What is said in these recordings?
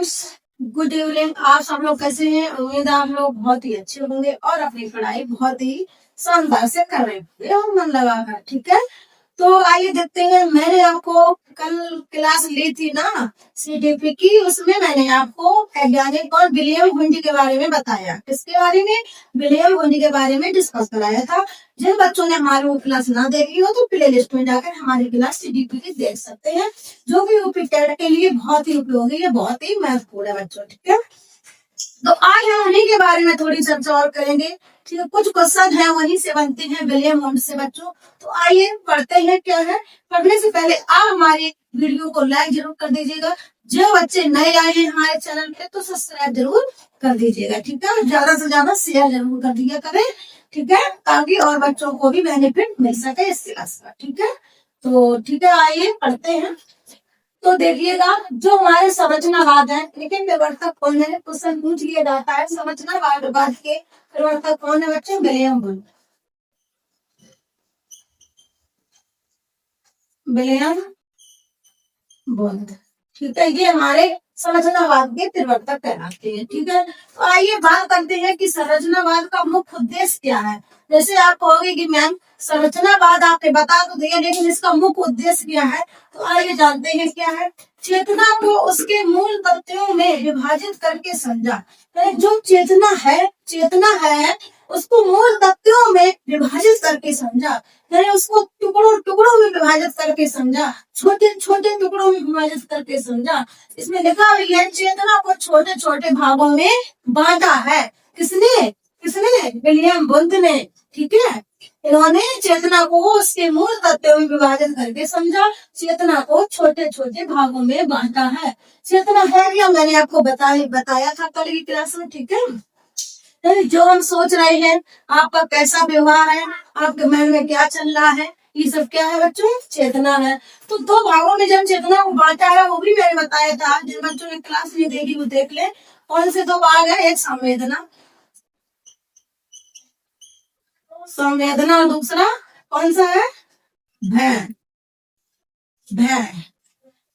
Friends, good evening. आप सब लोग कैसे हैं? उम्मीद है आप लोग बहुत ही अच्छे होंगे और अपनी पढ़ाई बहुत ही शानदार से कर रहे होंगे और मन लगाकर। ठीक है, तो आइए देखते हैं। मैंने आपको कल क्लास ली थी ना सीडीपी की, उसमें मैंने आपको वैज्ञानिक और विलियम हुंडी के बारे में बताया। किसके बारे में? विलियम हुंडी के बारे में डिस्कस कराया था। जिन बच्चों ने हमारी वो क्लास ना देखी हो तो प्ले लिस्ट में जाकर हमारी क्लास सीडीपी की देख सकते हैं, जो कि यूपी टेट के लिए बहुत ही उपयोगी है, बहुत ही महत्वपूर्ण है बच्चों। ठीक है, तो आज हम उन्हीं के बारे में थोड़ी चर्चा और करेंगे। ठीक है, कुछ क्वेश्चन है वहीं से बनते हैं विलियम हुंड से बच्चों। तो आइए पढ़ते हैं क्या है। पढ़ने से पहले आप हमारी वीडियो को लाइक जरूर कर दीजिएगा। जो बच्चे नए आए हैं हमारे चैनल पे तो सब्सक्राइब जरूर कर दीजिएगा। ठीक है, ज्यादा से ज्यादा शेयर जरूर कर दिया करें। ठीक है, ताकि और बच्चों को भी बेनिफिट मिल सके इस क्लास का। ठीक है, तो ठीक है आइए पढ़ते हैं। तो देखिएगा, जो हमारे संरचनावाद है, लेकिन प्रवर्तक कौन है? क्वेश्चन पूछ लिया जाता है संरचनावाद के प्रवर्तक कौन है बच्चों? विलियम हुंड। विलियम हुंड, ठीक है, ये हमारे संरचनावाद के प्रवर्तक कहलाते हैं। ठीक है, तो आइए बात करते हैं कि संरचनावाद का मुख्य उद्देश्य क्या है। जैसे आप कहोगे कि मैम संरचनावाद आपने बता तो दिया, लेकिन इसका मुख्य उद्देश्य क्या है? तो आइए जानते हैं क्या है। चेतना को उसके मूल तत्वों में विभाजित करके समझा। जो चेतना है उसको मूल तत्वों में विभाजित करके समझा, यानी उसको टुकड़ों टुकड़ों में विभाजित करके समझा, छोटे छोटे टुकड़ों में विभाजित करके समझा। इसमें लिखा हुआ है चेतना को छोटे छोटे भागों में बांटा है। किसने? किसने? विलियम हुंड ने। ठीक है, इन्होंने चेतना को उसके मूल तत्वों में विभाजित करके समझा, चेतना को छोटे छोटे भागों में बांटा है। चेतना है क्या? मैंने आपको बताया था कल की क्लास में। ठीक है, जो हम सोच रहे हैं, आपका कैसा व्यवहार है, आपके मन में क्या चल रहा है, ये सब क्या है बच्चों? चेतना है। तो दो भागों में जब चेतना को बांटा है वो भी मैंने बताया था। जिन बच्चों ने क्लास नहीं देखी वो देख ले। कौन से दो भाग है? एक संवेदना और दूसरा कौन सा है? भय। भय,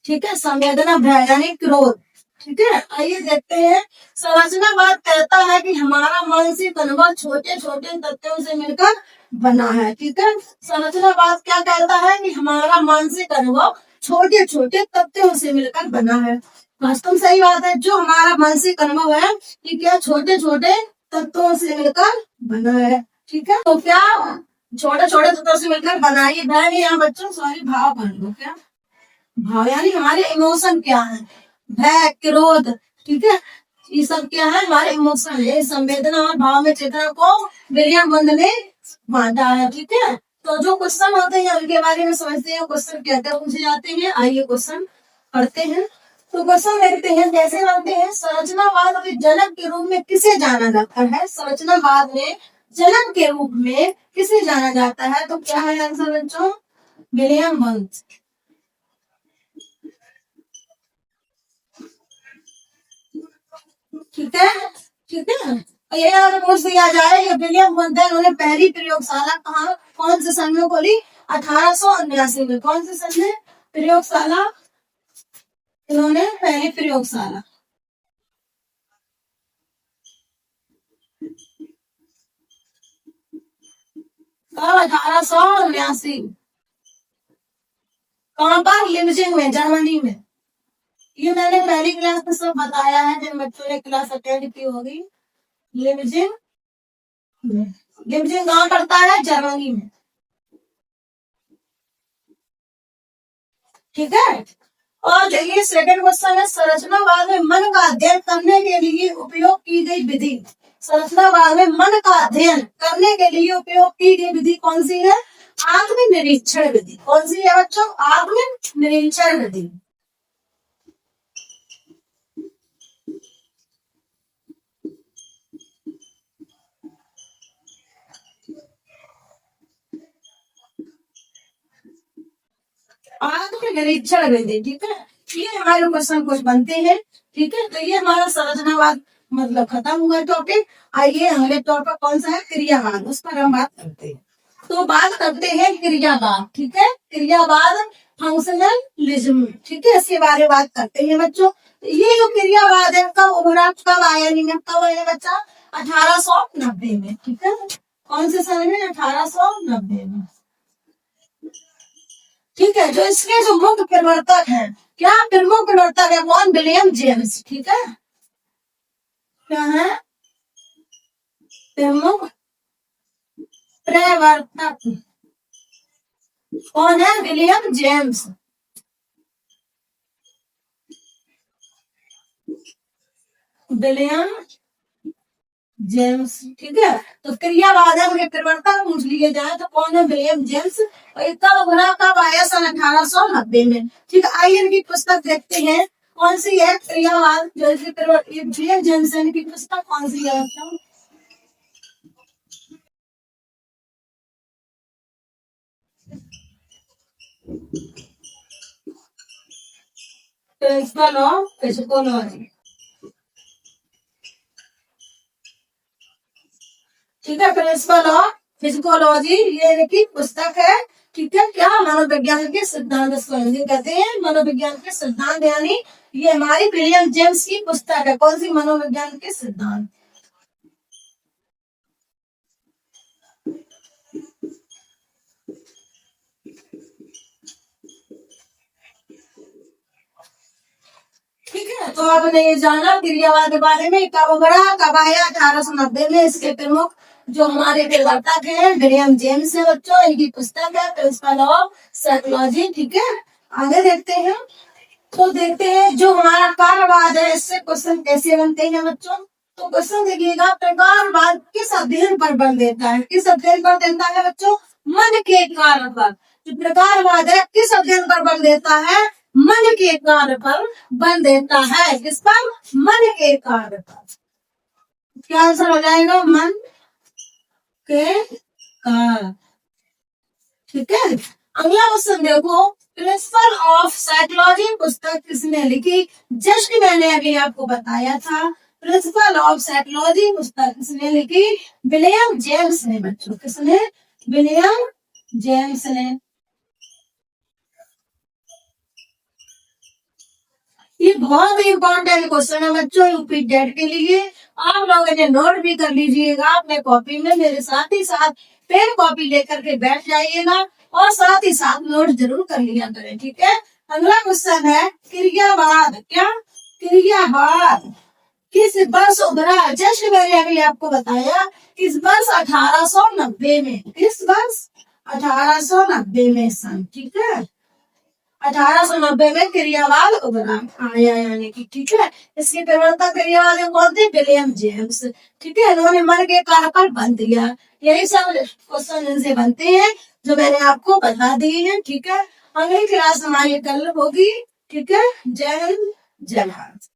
ठीक है, संवेदना भय यानी क्रोध। ठीक है, आइए देखते हैं। संरचनावाद कहता है कि हमारा मानसिक अनुभव छोटे छोटे तथ्यों से मिलकर बना है। ठीक है, संरचनावाद क्या कहता है कि हमारा मानसिक अनुभव छोटे छोटे तथ्यों से मिलकर बना है। वास्तव में सही बात है। जो हमारा मानसिक अनुभव है ये क्या छोटे छोटे तत्वों से मिलकर बना है। ठीक है, तो क्या छोटे छोटे तत्वों से मिलकर बना? ये भय यहाँ बच्चों सॉरी भाव कर लो। क्या भाव? यानी हमारे इमोशन क्या है? भय, क्रोध। ठीक है, ये सब क्या है? हमारे इमोशन है। संवेदना और भाव में चेतना को विलियम हुंड ने बांटा है। ठीक है, तो जो क्वेश्चन होते हैं उनके बारे में समझते हैं। क्वेश्चन क्या क्या पूछे जाते हैं, आइए क्वेश्चन पढ़ते हैं। तो क्वेश्चन देखते हैं कैसे बनते हैं। संरचनावाद में जनक के रूप में किसे जाना जाता है? संरचनावाद में जनक के रूप में किसे जाना जाता है? तो क्या है आंसर बच्चों? विलियम हुंड। ठीक है, ठीक है, ये अगर पूछ दिया जाए कि विलियम हुंड ने उन्होंने पहली प्रयोगशाला कहाँ कौन से सन में खोली? 1879 में। कौन से सन में प्रयोगशाला? इन्होंने पहली प्रयोगशाला कब? 1879। कहाँ पर? लिमजिंग में, जर्मनी में। ये मैंने पहली क्लास में सब बताया है, जिन बच्चों ने क्लास अटेंड की होगी। लिमजिंग में। लिमजिंग कहाँ पड़ता है? जर्मनी में। ठीक है, और देखिए सेकंड क्वेश्चन है संरचनावाद में मन का अध्ययन करने के लिए उपयोग की गई विधि। संरचनावाद में मन का अध्ययन करने के लिए उपयोग की गई विधि कौन सी है? आत्म निरीक्षण विधि। कौन सी है बच्चों? आत्म निरीक्षण विधि। आत्म निरीक्षण विधि। ठीक है, ये हमारे क्वेश्चन कुछ बनते हैं। ठीक है, तो ये हमारा संरचनावाद मतलब खत्म हुआ टॉपिक। आइए अगले टॉपिक कौन सा है? क्रियावाद, उस पर हम बात करते हैं। तो बात करते हैं क्रियावाद, ठीक है, क्रियावाद फंक्शनलिज्म, ठीक है, इसके बारे में बात करते हैं बच्चों। ये जो क्रियावाद है कब उभरा, कब आया, नियम कब आया बच्चा, 1890 में, ठीक है, कौन से साल में, 1890 में, ठीक है। जो इसके जो मुख्य प्रवर्तक है, क्या प्रमुख प्रवर्तक है, कौन, विलियम जेम्स, ठीक है, क्या है, प्रमुख प्रवर्तक कौन है, विलियम जेम्स, विलियम जेम्स, ठीक है। तो क्रियावादक के प्रवर्तक पूछ लिए जाए तो कौन है, विलियम जेम्स। और ये कब बना, कब आया, सन 1890 में, ठीक है। आइए इनकी पुस्तक देखते हैं कौन सी है, क्रियावाद जो विलियम जेम्स है, इनकी पुस्तक कौन सी है बच्चों, प्रिंसिपल ऑफ फिजिकोलॉजी, ठीक है, प्रिंसिपल ऑफ फिजिकोलॉजी, ये इनकी पुस्तक है, ठीक है। क्या, मनोविज्ञान के सिद्धांत, इसको हिंदी कहते हैं मनोविज्ञान के सिद्धांत, यानी ये हमारी विलियम जेम्स की पुस्तक है, कौन सी, मनोविज्ञान के सिद्धांत। ठीक है, तो आपने ये जाना क्रियावाद के बारे में, कब उभरा, कब आया, 1890 में। इसके प्रमुख जो हमारे प्रवर्तक हैं विलियम जेम्स है बच्चों, इनकी पुस्तक है प्रिंसिपल ऑफ साइकोलॉजी, ठीक है। आगे देखते हैं, तो देखते हैं जो हमारा कार्यवाद है, इससे क्वेश्चन कैसे बनते हैं बच्चों। तो क्वेश्चन देखिएगा, प्रकारवाद किस अध्ययन पर बल देता है, किस अध्ययन पर देता है बच्चों, मन के कार्य पर। जो प्रकारवाद है किस अध्ययन पर बल देता है, मन के कार्य पर बल देता है, किस पर, मन के कार्य पर। क्या आंसर हो जाएगा, मन के कार्य, ठीक है। अगला क्वेश्चन देखो, प्रिंसिपल ऑफ साइकोलॉजी पुस्तक किसने लिखी, जस्ट मैंने अभी आपको बताया था, प्रिंसिपल ऑफ साइकोलॉजी पुस्तक किसने लिखी, विलियम जेम्स ने बच्चों, किसने, विलियम जेम्स ने। ये बहुत ही इंपॉर्टेंट क्वेश्चन है बच्चों, यूपी डेट के लिए। आप लोग इन्हें नोट भी कर लीजिएगा अपने कॉपी में, मेरे साथ ही साथ पेन कॉपी लेकर के बैठ जाइएगा और साथ ही साथ नोट जरूर कर लिया करें, ठीक है। अगला क्वेश्चन है क्रियावाद, क्या, क्रियावाद किस वर्ष उभरा, जस्ट मैंने अभी आपको बताया, किस वर्ष, 1890 में, किस वर्ष, 1890 में सन, ठीक है, 1890 में क्रियावाद उभरा, आया यानी कि, ठीक है। इसके प्रवर्तक क्रियावाद कौन थे, विलियम जेम्स, ठीक है। इन्होंने मन के कार्य पर बल दिया। यही सब क्वेश्चन इनसे बनते हैं जो मैंने आपको बता दिए हैं, ठीक है। अगली क्लास हमारी कल होगी, ठीक है। जय हिंद, जय भारत।